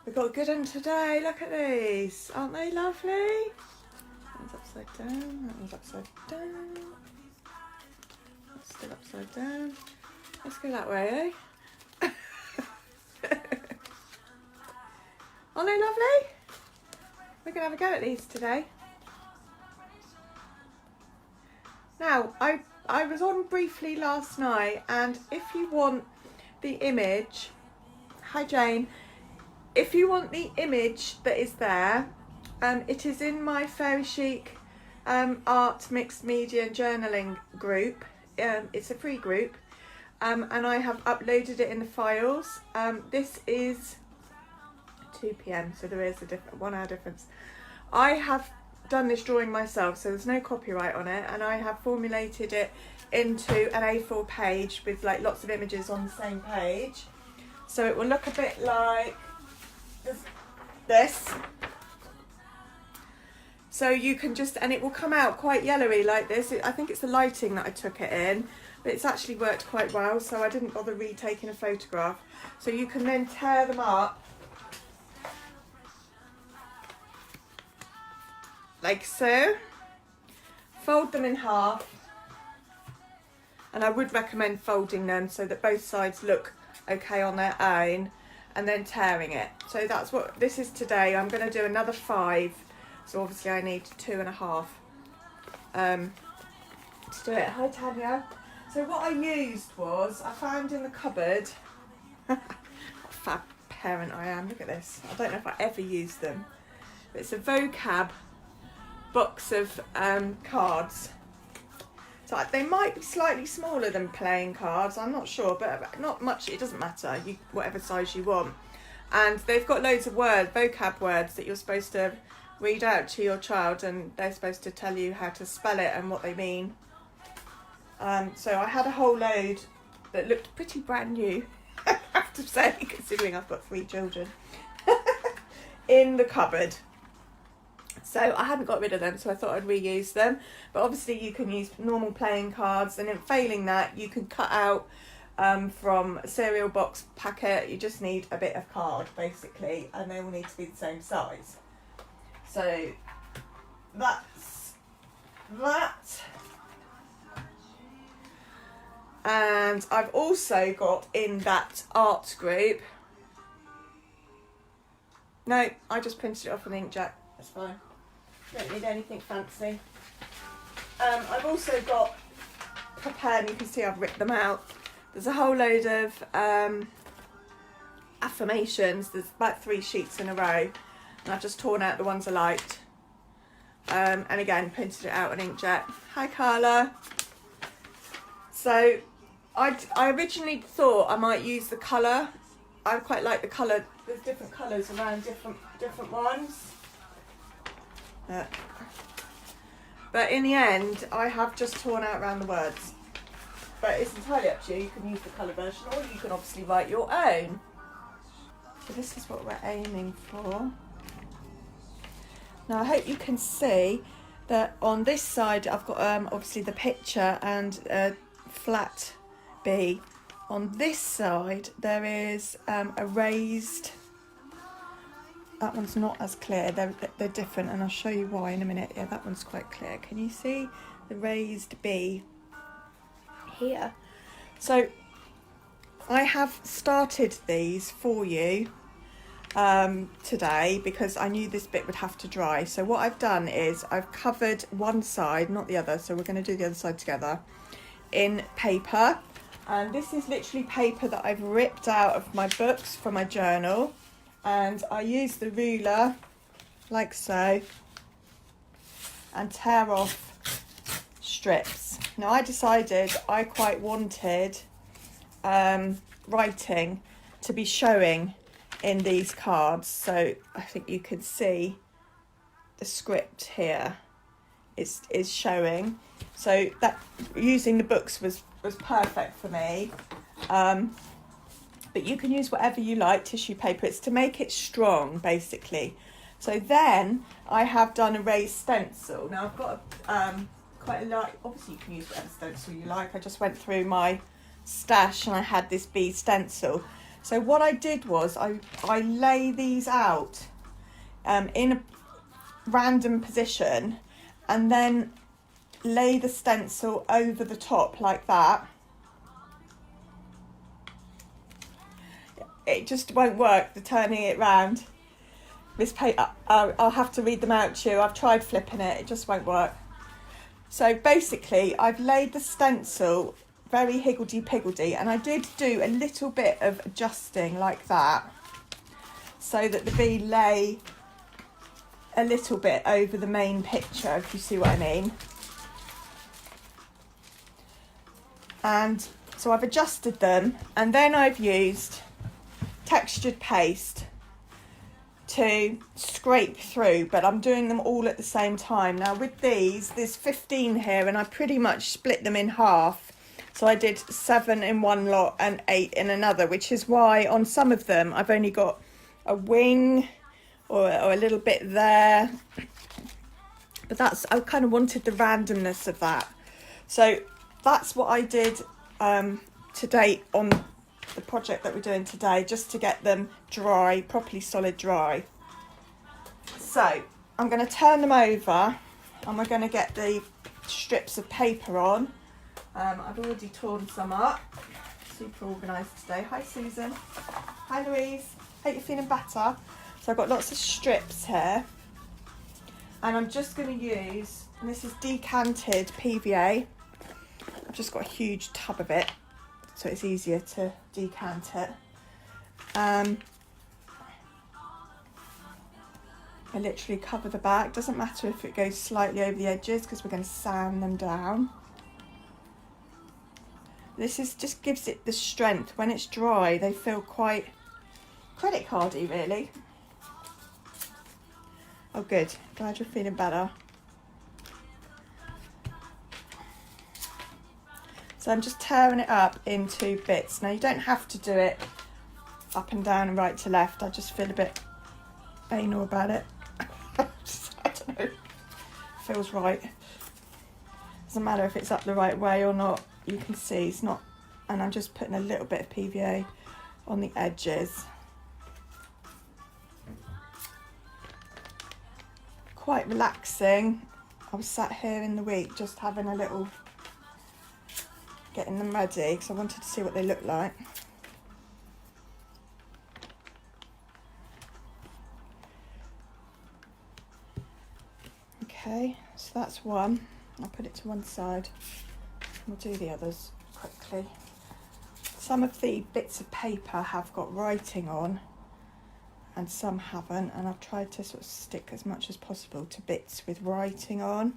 We've got a good one today. Look at these. Aren't they lovely? That one's upside down. That one's upside down. That's still upside down. Let's go that way, eh? Aren't they lovely? We're going to have a go at these today. Now, I was on briefly last night, and if you want the image, hi Jane, if you want the image that is there, it is in my Fairy Chic art, mixed media and journaling group. It's a free group, and I have uploaded it in the files. This is 2 p.m, so there is a 1 hour difference. I have done this drawing myself, so there's no copyright on it, and I have formulated it into an A4 page with like lots of images on the same page, so it will look a bit like this. So you can just, and it will come out quite yellowy like this. I think it's the lighting that I took it in, but it's actually worked quite well, so I didn't bother retaking a photograph. So you can then tear them up like so, fold them in half, and I would recommend folding them so that both sides look okay on their own, and then tearing it. So that's what this is today. I'm going to do another 5, so obviously I need 2.5 to do it. Hi Tanya. So what I used was, I found in the cupboard, what a fab parent I am, look at this. I don't know if I ever used them, but it's a vocab box of cards. So they might be slightly smaller than playing cards, I'm not sure, but not much, it doesn't matter, you whatever size you want. And they've got loads of vocab words that you're supposed to read out to your child, and they're supposed to tell you how to spell it and what they mean. So I had a whole load that looked pretty brand new, I have to say, considering I've got 3 children, in the cupboard. So I hadn't got rid of them, so I thought I'd reuse them. But obviously you can use normal playing cards, and in failing that, you can cut out from a cereal box packet. You just need a bit of card, basically, and they all need to be the same size. So that's that. And I've also got in that art group. No, I just printed it off an inkjet. That's fine. Don't need anything fancy. I've also got prepared, you can see I've ripped them out. There's a whole load of affirmations. There's about 3 sheets in a row, and I've just torn out the ones I liked. And again, printed it out on inkjet. Hi Carla. So I originally thought I might use the colour. I quite like the colour. There's different colours around different ones. But in the end, I have just torn out around the words. But it's entirely up to you. You can use the colour version, or you can obviously write your own. So this is what we're aiming for. Now I hope you can see that on this side I've got obviously the picture and a flat B. On this side there is a raised. That one's not as clear, they're different, and I'll show you why in a minute. Yeah, that one's quite clear. Can you see the raised B here? So I have started these for you today because I knew this bit would have to dry. So what I've done is I've covered one side, not the other, so we're going to do the other side together, in paper. And this is literally paper that I've ripped out of my books from my journal. And I use the ruler like so and tear off strips. Now I decided I quite wanted writing to be showing in these cards, so I think you can see the script here is showing, so that using the books was perfect for me. But you can use whatever you like, tissue paper. It's to make it strong, basically. So then I have done a raised stencil. Now I've got quite a lot. Obviously you can use whatever stencil you like. I just went through my stash and I had this bee stencil. So what I did was I lay these out in a random position and then lay the stencil over the top like that. It just won't work, the turning it round. This paper, I'll have to read them out to you. I've tried flipping it just won't work. So basically I've laid the stencil very higgledy-piggledy, and I did do a little bit of adjusting like that so that the bee lay a little bit over the main picture, if you see what I mean. And so I've adjusted them, and then I've used textured paste to scrape through, but I'm doing them all at the same time. Now with these, there's 15 here, and I pretty much split them in half. So I did 7 in one lot and 8 in another, which is why on some of them I've only got a wing or a little bit there. But that's, I kind of wanted the randomness of that. So that's what I did to date on the project that we're doing today, just to get them dry, properly solid dry. So I'm going to turn them over and we're going to get the strips of paper on. I've already torn some up. Super organised today. Hi Susan. Hi Louise. Hope you're feeling better. So I've got lots of strips here, and I'm just going to use, and this is decanted PVA. I've just got a huge tub of it, so it's easier to decant it. I literally cover the back. Doesn't matter if it goes slightly over the edges because we're going to sand them down. This is just gives it the strength. When it's dry, they feel quite credit cardy, really. Oh, good. Glad you're feeling better. So I'm just tearing it up into bits. Now you don't have to do it up and down and right to left. I just feel a bit anal about it. I don't know. Feels right. Doesn't matter if it's up the right way or not. You can see it's not. And I'm just putting a little bit of PVA on the edges. Quite relaxing. I was sat here in the week just having a little, getting them ready because I wanted to see what they look like. Okay, so that's one. I'll put it to one side. We'll do the others quickly. Some of the bits of paper have got writing on and some haven't, and I've tried to sort of stick as much as possible to bits with writing on.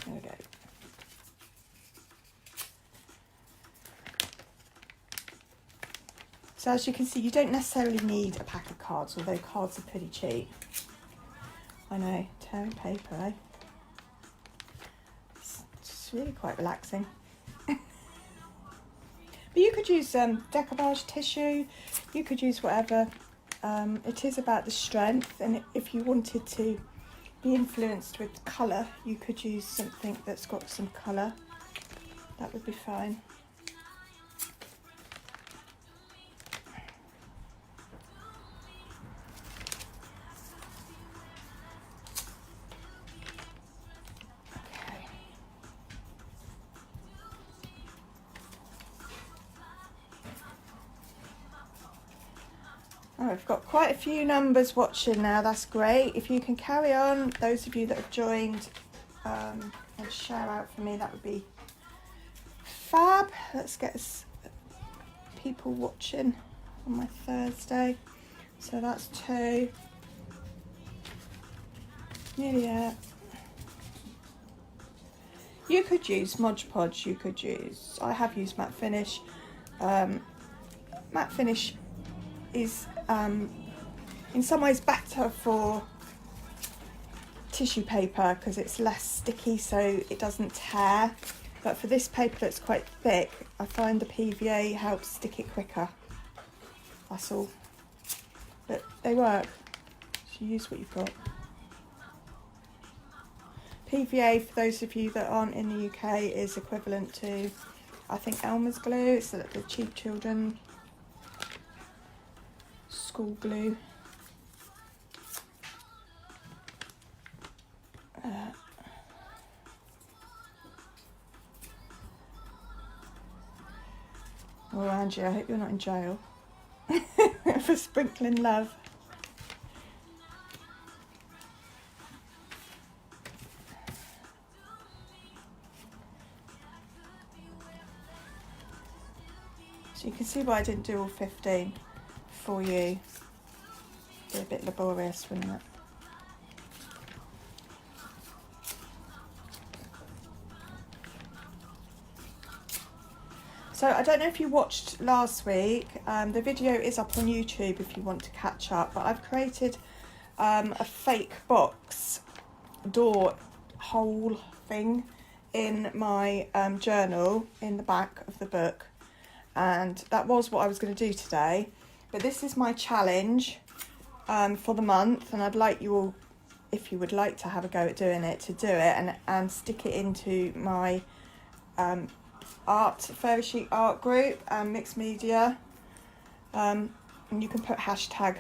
There we go. So as you can see, you don't necessarily need a pack of cards, although cards are pretty cheap. I know, tearing paper, eh? It's really quite relaxing. But you could use decoupage tissue, you could use whatever. It is about the strength, and if you wanted to be influenced with colour, you could use something that's got some colour. That would be fine. Oh, I've got quite a few numbers watching now, that's great. If you can carry on, those of you that have joined and share out for me, that would be fab. Let's get people watching on my Thursday. So that's 2. Nearly there. You could use Mod Podge, you could use, I have used matte finish. Matte finish is in some ways better for tissue paper because it's less sticky, so it doesn't tear. But for this paper that's quite thick, I find the PVA helps stick it quicker. That's all. But they work, so use what you've got. PVA, for those of you that aren't in the UK, is equivalent to I think Elmer's glue. It's the cheap children school glue. Oh, Angie, I hope you're not in jail for sprinkling love. So you can see why I didn't do all 15 for you. Be a bit laborious, wouldn't it? So I don't know if you watched last week, the video is up on YouTube if you want to catch up, but I've created a fake box door hole thing in my journal in the back of the book, and that was what I was going to do today, but this is my challenge for the month, and I'd like you all, if you would like to have a go at doing it, to do it and stick it into my fairy chic art group and mixed media, and you can put hashtag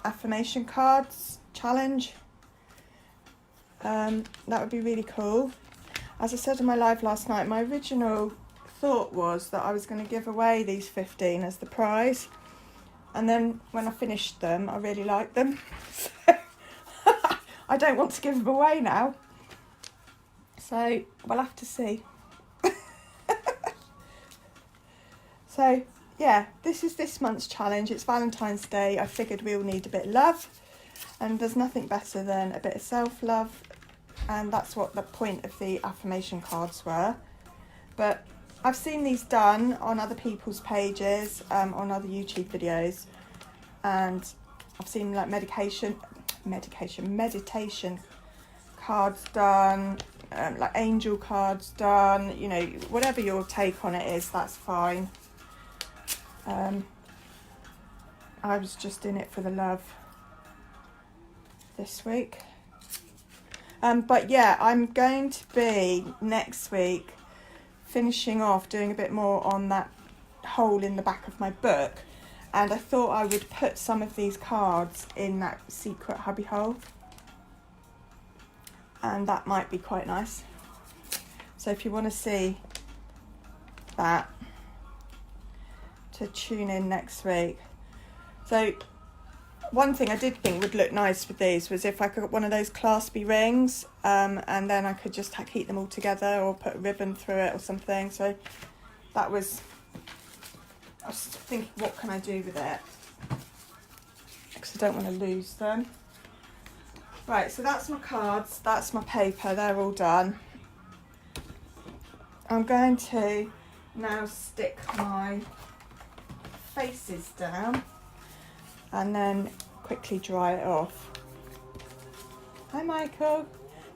affirmation cards challenge. That would be really cool. As I said in my live last night, my original thought was that I was going to give away these 15 as the prize, and then when I finished them I really liked them, so I don't want to give them away now, so we'll have to see. So yeah, this is this month's challenge. It's Valentine's Day. I figured we all need a bit of love, and there's nothing better than a bit of self-love, and that's what the point of the affirmation cards were. But I've seen these done on other people's pages, on other YouTube videos, and I've seen like meditation cards done, like angel cards done, you know, whatever your take on it is, that's fine. I was just in it for the love this week. But yeah, I'm going to be next week finishing off doing a bit more on that hole in the back of my book, and I thought I would put some of these cards in that secret hubby hole, and that might be quite nice. So if you want to see that, to tune in next week. So one thing I did think would look nice with these was if I could get one of those claspy rings, and then I could just keep them all together or put a ribbon through it or something. So that was, I was thinking, what can I do with it? Because I don't want to lose them. Right, so that's my cards, that's my paper, they're all done. I'm going to now stick my faces down and then quickly dry it off. Hi Michael.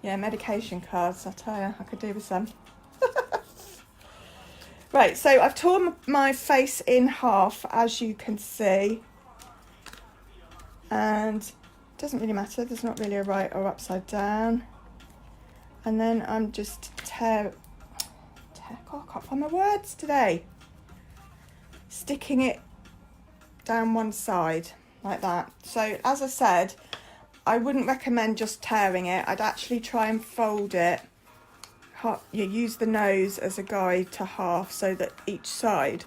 Yeah, medication cards, I tell you, I could do with some. Right, so I've torn my face in half, as you can see, and it doesn't really matter, there's not really a right or upside down. And then I'm just God, I can't find my words today. Sticking it down one side like that. So as I said, I wouldn't recommend just tearing it. I'd actually try and fold it. You use the nose as a guide to half so that each side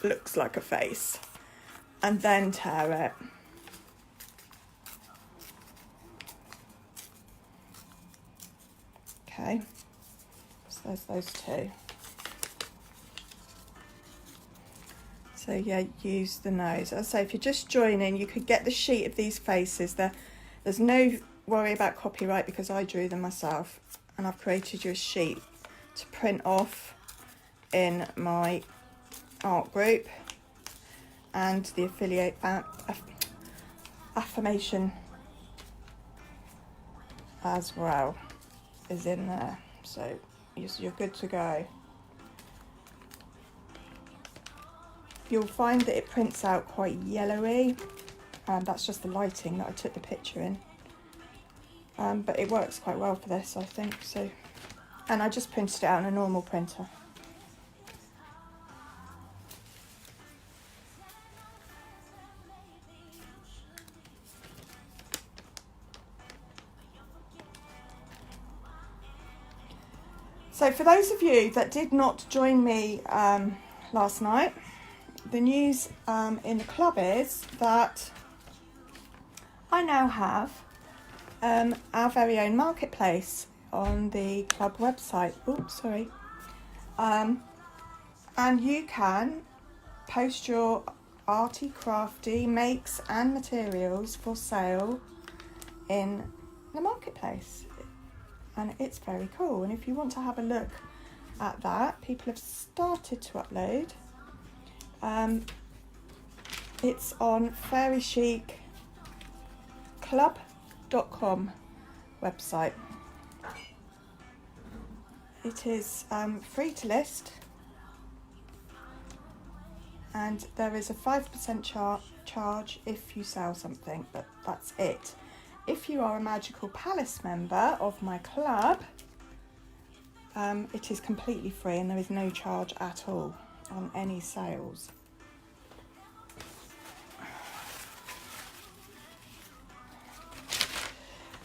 looks like a face, and then tear it. Okay, so there's those two. So yeah, use the nose. As I say, if you're just joining, you could get the sheet of these faces. There's no worry about copyright because I drew them myself, and I've created you a sheet to print off in my art group, and the affiliate affirmation as well is in there. So you're good to go. You'll find that it prints out quite yellowy, and that's just the lighting that I took the picture in. But it works quite well for this, I think. So, and I just printed it out on a normal printer. So for those of you that did not join me last night, the news in the club is that I now have our very own marketplace on the club website. Oops, sorry. And you can post your arty, crafty makes and materials for sale in the marketplace. And it's very cool. And if you want to have a look at that, people have started to upload. It's on fairychicclub.com website. It is free to list, and there is a 5% charge if you sell something, but that's it. If you are a Magical Palace member of my club, it is completely free and there is no charge at all on any sales.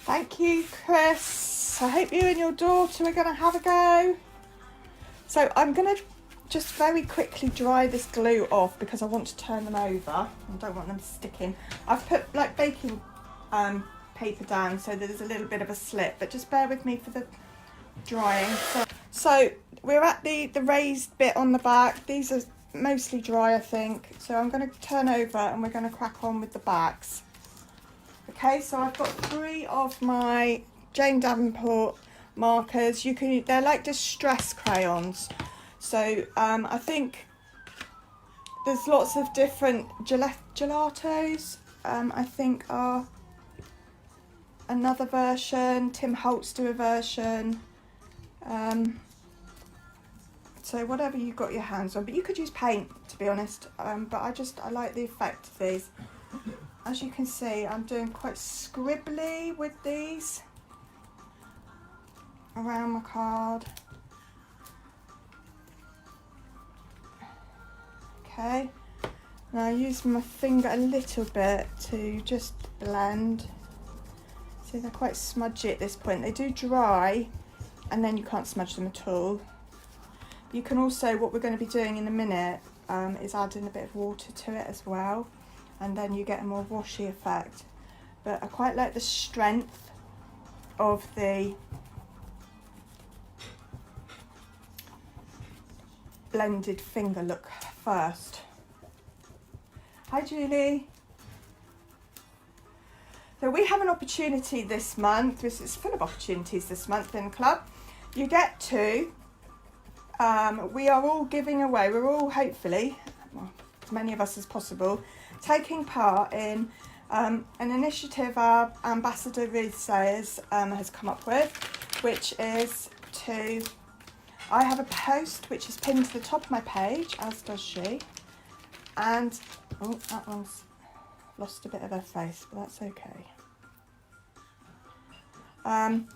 Thank you, Chris. I hope you and your daughter are going to have a go. So I'm going to just very quickly dry this glue off because I want to turn them over. I don't want them sticking. I've put like baking paper down so that there's a little bit of a slip, but just bear with me for the drying. So we're at the raised bit on the back. These are mostly dry, I think. So I'm going to turn over and we're going to crack on with the backs. Okay, so I've got 3 of my Jane Davenport markers. They're like distress crayons. So I think there's lots of different gelatos. I think are another version. Tim Holtz do a version. So whatever you've got your hands on, but you could use paint, to be honest. But I like the effect of these. As you can see, I'm doing quite scribbly with these around my card. Okay, now I use my finger a little bit to just blend. See, they're quite smudgy at this point. They do dry and then you can't smudge them at all. You can also, what we're going to be doing in a minute, is adding a bit of water to it as well, and then you get a more washy effect. But I quite like the strength of the blended finger look first. Hi Julie. So we have an opportunity this month. This is full of opportunities this month in the club. You get to, we are all giving away, we're all hopefully, well, as many of us as possible, taking part in an initiative our ambassador Ruth Sayers has come up with, which is I have a post which is pinned to the top of my page, as does she, and oh, that one's lost a bit of her face, but that's okay. And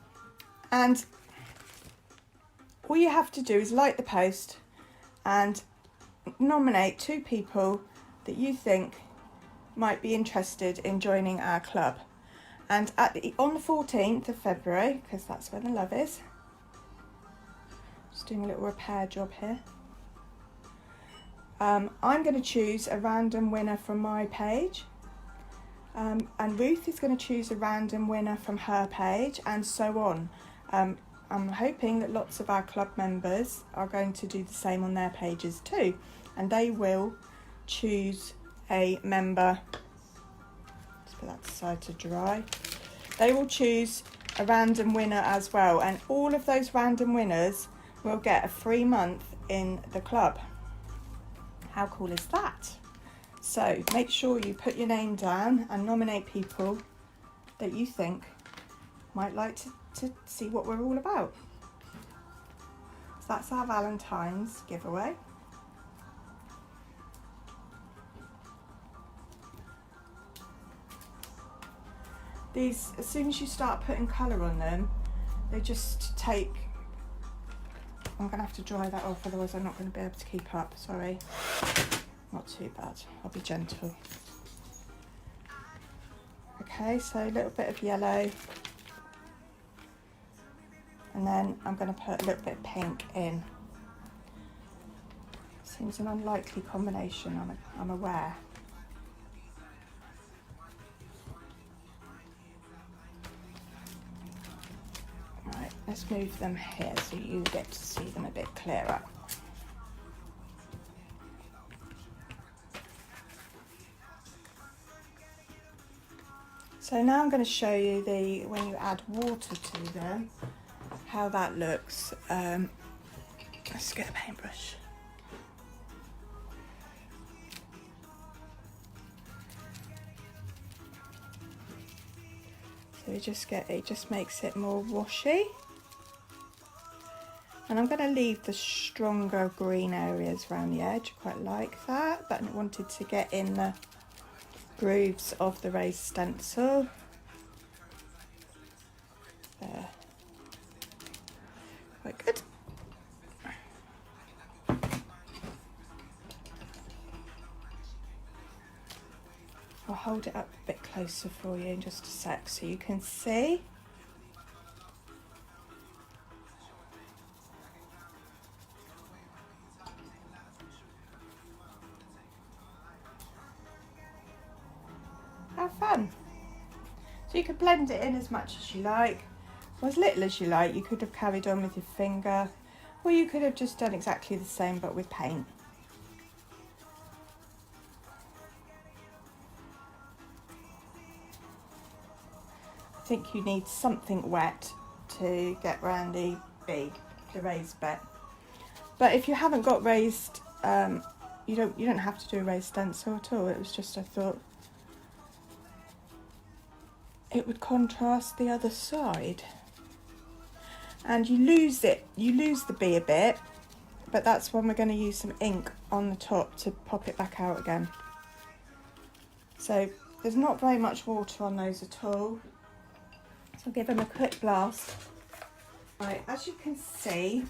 all you have to do is like the post and nominate 2 people that you think might be interested in joining our club. And on the 14th of February, because that's where the love is, just doing a little repair job here, I'm going to choose a random winner from my page, and Ruth is going to choose a random winner from her page, and so on. I'm hoping that lots of our club members are going to do the same on their pages too, and they will choose a member. Let's put that aside to dry. They will choose a random winner as well, and all of those random winners will get a free month in the club. How cool is that? So make sure you put your name down and nominate people that you think might like to see what we're all about. So that's our Valentine's giveaway. These, as soon as you start putting colour on them, they just take... I'm going to have to dry that off, otherwise I'm not going to be able to keep up, sorry. Not too bad, I'll be gentle. Okay, so a little bit of yellow. And then I'm going to put a little bit of pink in. Seems an unlikely combination, I'm aware. Right, let's move them here so you get to see them a bit clearer. So now I'm going to show you when you add water to them, how that looks. Let's get a paintbrush. So you just it just makes it more washy. And I'm going to leave the stronger green areas around the edge, quite like that, but I wanted to get in the grooves of the raised stencil. There. Quite good. I'll hold it up a bit closer for you in just a sec so you can see. How fun. So you could blend it in as much as you like, or as little as you like. You could have carried on with your finger, or you could have just done exactly the same but with paint. I think you need something wet to get around the raised bit. But if you haven't got raised, you don't have to do a raised stencil at all. It was just I thought it would contrast the other side. And you lose the bee a bit, but that's when we're going to use some ink on the top to pop it back out again. So there's not very much water on those at all. So I'll give them a quick blast. Right, as you can see,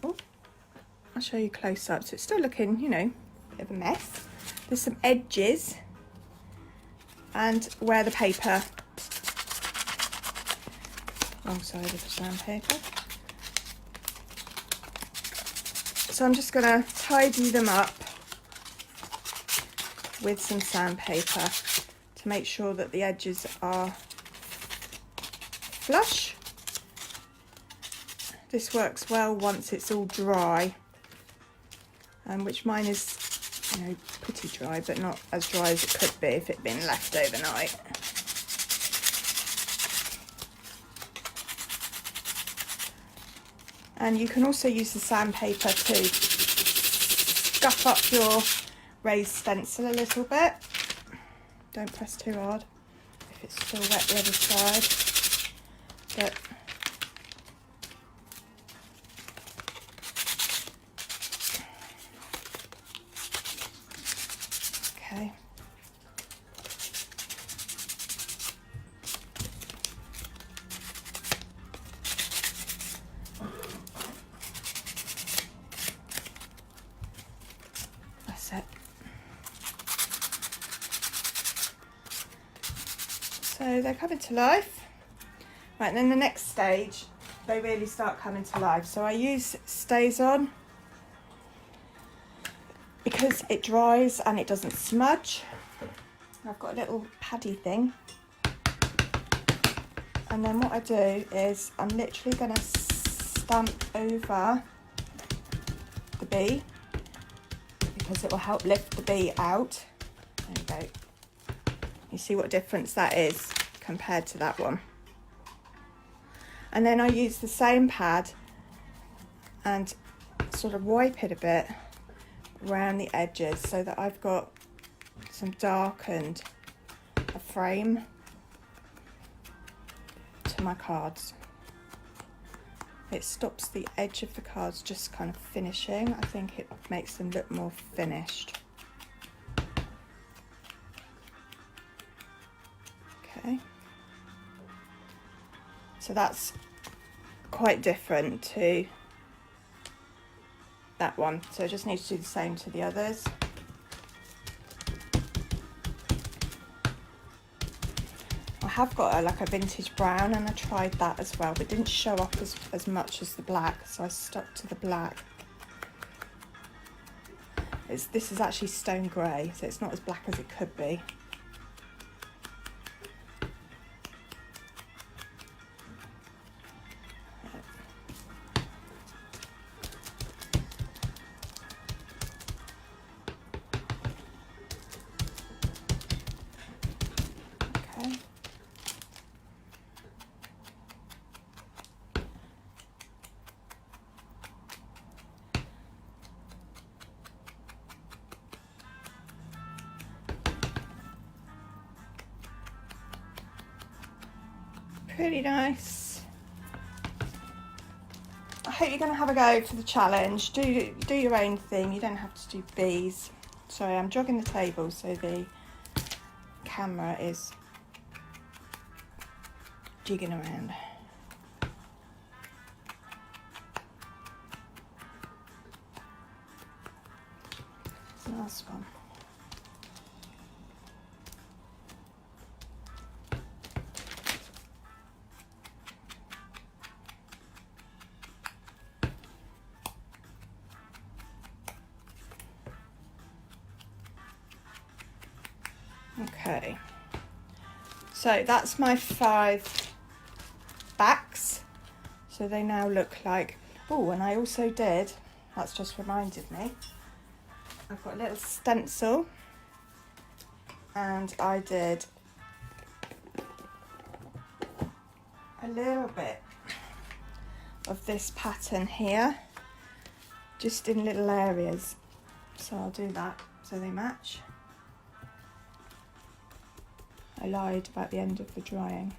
oh, I'll show you close up. So it's still looking, you know, a bit of a mess. There's some edges and where the paper, wrong side of the sandpaper. So I'm just going to tidy them up with some sandpaper to make sure that the edges are flush. This works well once it's all dry, which mine is, you know, pretty dry, but not as dry as it could be if it'd been left overnight. And you can also use the sandpaper to scuff up your raised stencil a little bit. Don't press too hard if it's still wet the other side. But okay. That's it. So they're coming to life. Right, and then the next stage, they really start coming to life. So I use Stays On because it dries and it doesn't smudge. I've got a little paddy thing. And then what I do is I'm literally going to stamp over the bee because it will help lift the bee out. There we go. You see what difference that is compared to that one. And then I use the same pad and sort of wipe it a bit around the edges so that I've got some darkened a frame to my cards. It stops the edge of the cards just kind of finishing. I think it makes them look more finished. Okay. So that's quite different to that one. So I just need to do the same to the others. I have got like a vintage brown, and I tried that as well, but it didn't show up as much as the black, so I stuck to the black. This is actually stone grey, so it's not as black as it could be. Okay. Pretty nice. I hope you're going to have a go for the challenge. Do your own thing. You don't have to do bees. Sorry, I'm jogging the table so the camera is jigging around. Last one. Okay, so that's my 5 backs. So they now look like, oh, and I also did, that's just reminded me, I've got a little stencil, and I did a little bit of this pattern here, just in little areas. So I'll do that so they match. I lied about the end of the drying.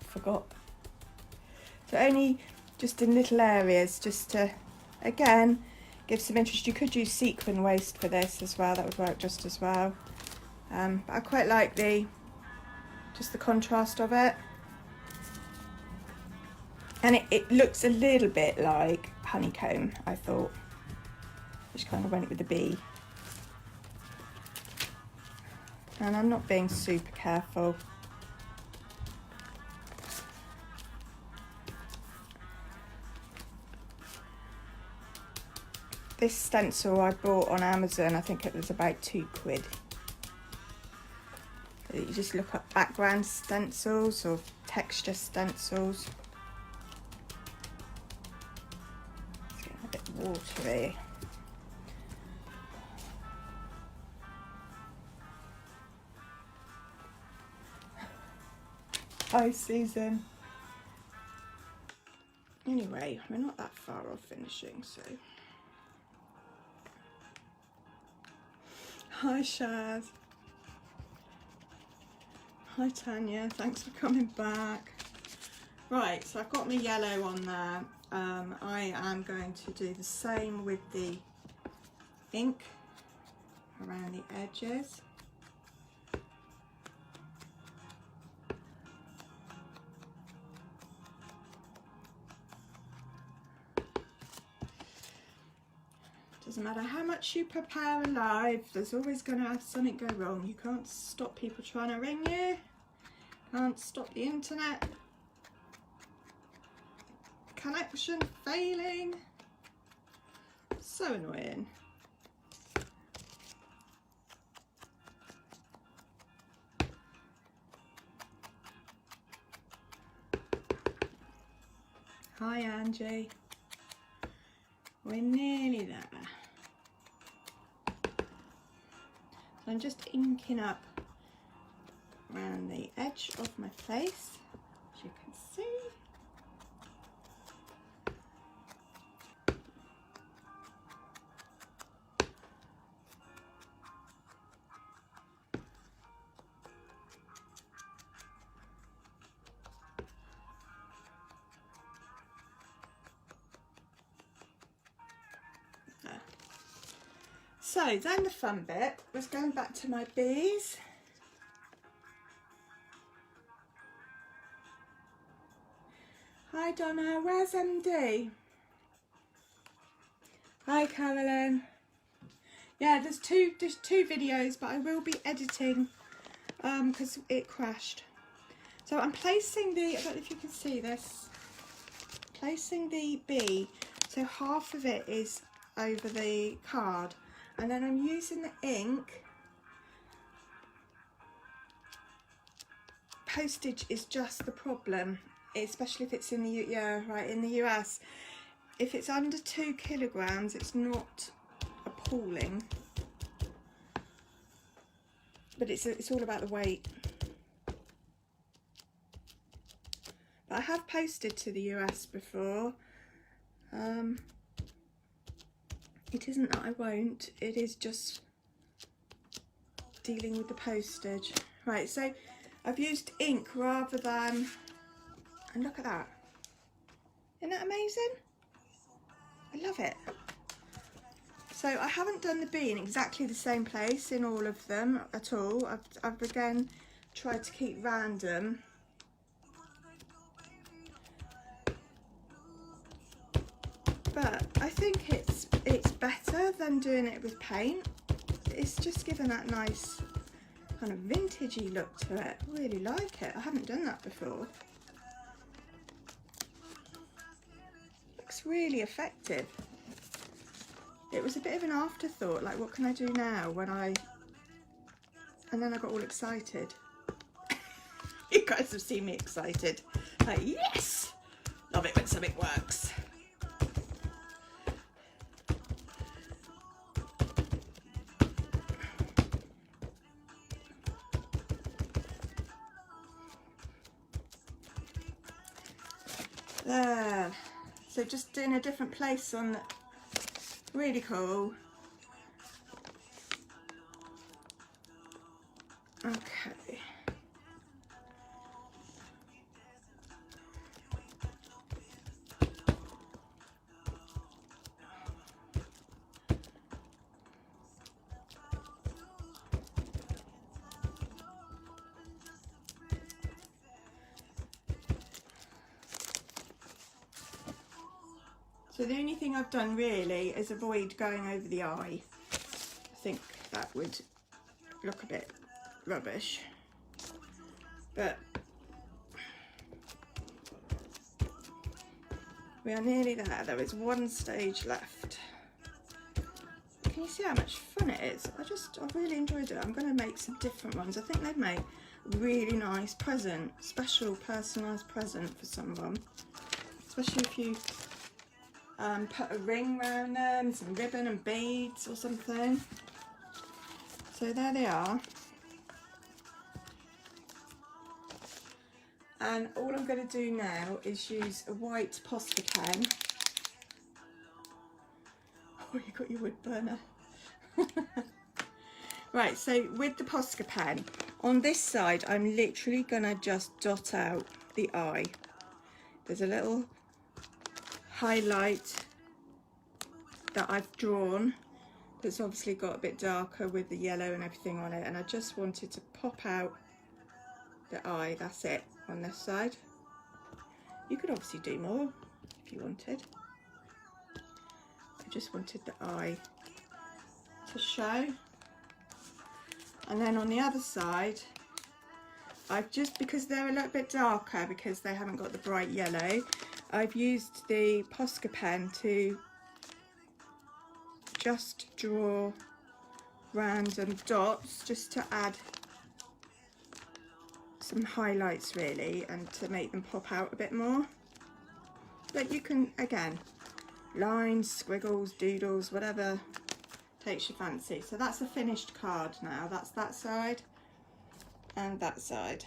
Forgot. So only just in little areas, just to, again, give some interest. You could use sequin waste for this as well, that would work just as well. But I quite like just the contrast of it. And it looks a little bit like honeycomb, I thought, which kind of went with the bee. And I'm not being super careful. This stencil I bought on Amazon, I think it was about £2. You just look up background stencils or texture stencils. It's getting a bit watery. Hi Susan. Anyway, we're not that far off finishing, so. Hi Shaz. Hi Tanya, thanks for coming back. Right, so I've got my yellow on there. I am going to do the same with the ink around the edges. Doesn't matter how much you prepare alive, there's always going to have something go wrong. You can't stop people trying to ring you. Can't stop the internet. Connection failing. So annoying. Hi Angie. We're nearly there. So I'm just inking up around the edge of my face, as you can see. So then the fun bit was going back to my bees. Hi Donna, where's MD? Hi Carolyn. Yeah, there's two videos, but I will be editing because it crashed. So I'm placing the, I don't know if you can see this, placing the B, so half of it is over the card, and then I'm using the ink. Postage is just the problem, especially if it's in the in the US. If it's under 2 kilograms, it's not appalling, but it's all about the weight. But I have posted to the US before. It isn't that I won't, it is just dealing with the postage. Right, so I've used ink rather than, and look at that. Isn't that amazing? I love it. So I haven't done the B in exactly the same place in all of them at all. I've again tried to keep random. But I think it's better than doing it with paint. It's just given that nice kind of vintagey look to it. I really like it. I haven't done that before. Looks really effective. It was a bit of an afterthought, like what can I do now and then I got all excited. You guys have seen me excited. Like, yes! Love it when something works. There. So just in a different place on the, really cool. Okay. So the only thing I've done really is avoid going over the eye. I think that would look a bit rubbish. But we are nearly there. There is one stage left. Can you see how much fun it is? I really enjoyed it. I'm going to make some different ones. I think they'd make a really nice present, special personalised present for someone. Especially if you put a ring around them, some ribbon and beads or something. So there they are. And all I'm going to do now is use a white Posca pen. Oh, you got your wood burner. Right, so with the Posca pen, on this side I'm literally going to just dot out the eye. There's a little highlight that I've drawn that's obviously got a bit darker with the yellow and everything on it, and I just wanted to pop out the eye. That's it on this side. You could obviously do more if you wanted. I just wanted the eye to show. And then on the other side, I've just, because they're a little bit darker because they haven't got the bright yellow, I've used the Posca pen to just draw random dots just to add some highlights really, and to make them pop out a bit more. But you can, again, lines, squiggles, doodles, whatever takes your fancy. So that's a finished card now. That's that side and that side.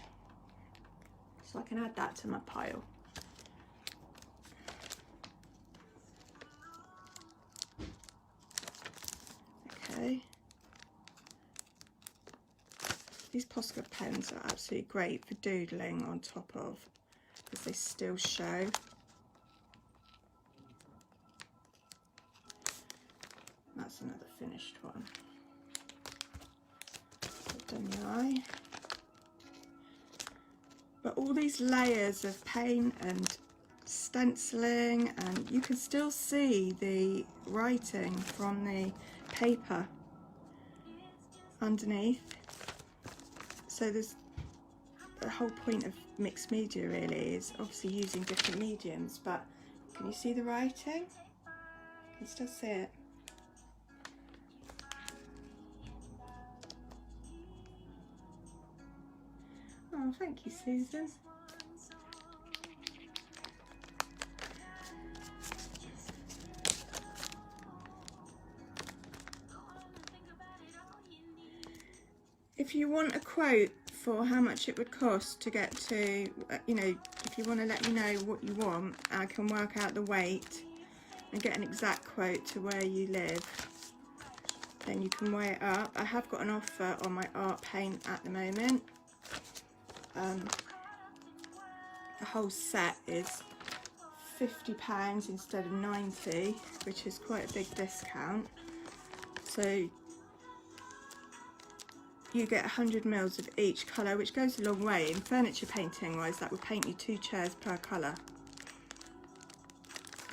So I can add that to my pile. Okay. These Posca pens are absolutely great for doodling on top of, because they still show. That's another finished one. I've done the eye. But all these layers of paint and stenciling, and you can still see the writing from the paper underneath. So there's the whole point of mixed media really, is obviously using different mediums, but can you see the writing? You can still see it. Oh, thank you, Susan. If you want a quote for how much it would cost to get to, you know, if you want to let me know what you want, I can work out the weight and get an exact quote to where you live. Then you can weigh it up. I have got an offer on my art paint at the moment. The whole set is £50 instead of 90, which is quite a big discount. So you get 100 mils of each colour, which goes a long way. In furniture painting wise, that would paint you 2 chairs per colour.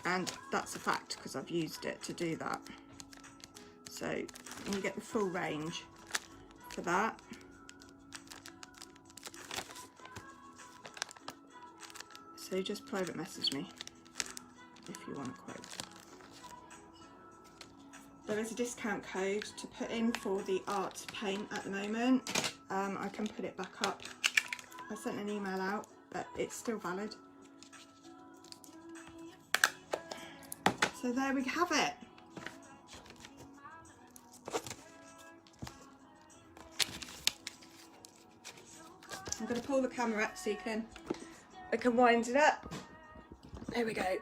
And that's a fact because I've used it to do that. So you get the full range for that. So just private message me if you want a quote. There is a discount code to put in for the art paint at the moment. I can put it back up. I sent an email out, but it's still valid. So there we have it. I'm going to pull the camera up so I can wind it up. There we go.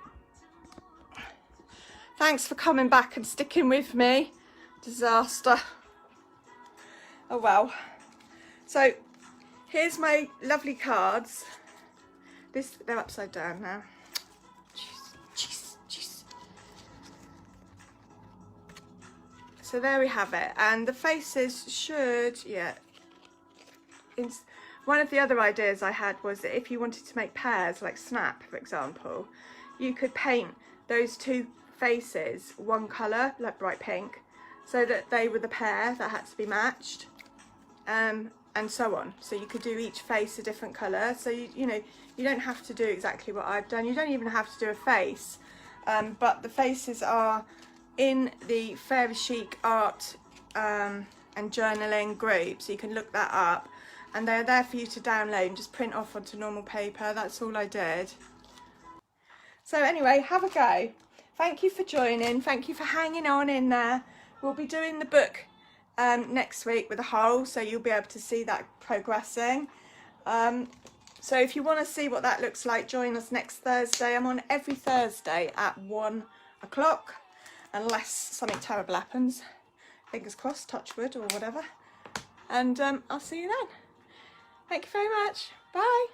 Thanks for coming back and sticking with me. Disaster. Oh well. So here's my lovely cards. They're upside down now. Jeez. So there we have it. And the faces should, yeah. One of the other ideas I had was that if you wanted to make pairs, like Snap, for example, you could paint those 2 faces one colour, like bright pink, so that they were the pair that had to be matched, and so on. So you could do each face a different colour. So you know, you don't have to do exactly what I've done. You don't even have to do a face, but the faces are in the Fairy Chic art and journaling group, so you can look that up. And they're there for you to download and just print off onto normal paper. That's all I did. So anyway, have a go. Thank you for joining. Thank you for hanging on in there. We'll be doing the book next week with a whole, so you'll be able to see that progressing. So if you want to see what that looks like, join us next Thursday. I'm on every Thursday at 1 o'clock, unless something terrible happens. Fingers crossed, touch wood or whatever. And I'll see you then. Thank you very much. Bye.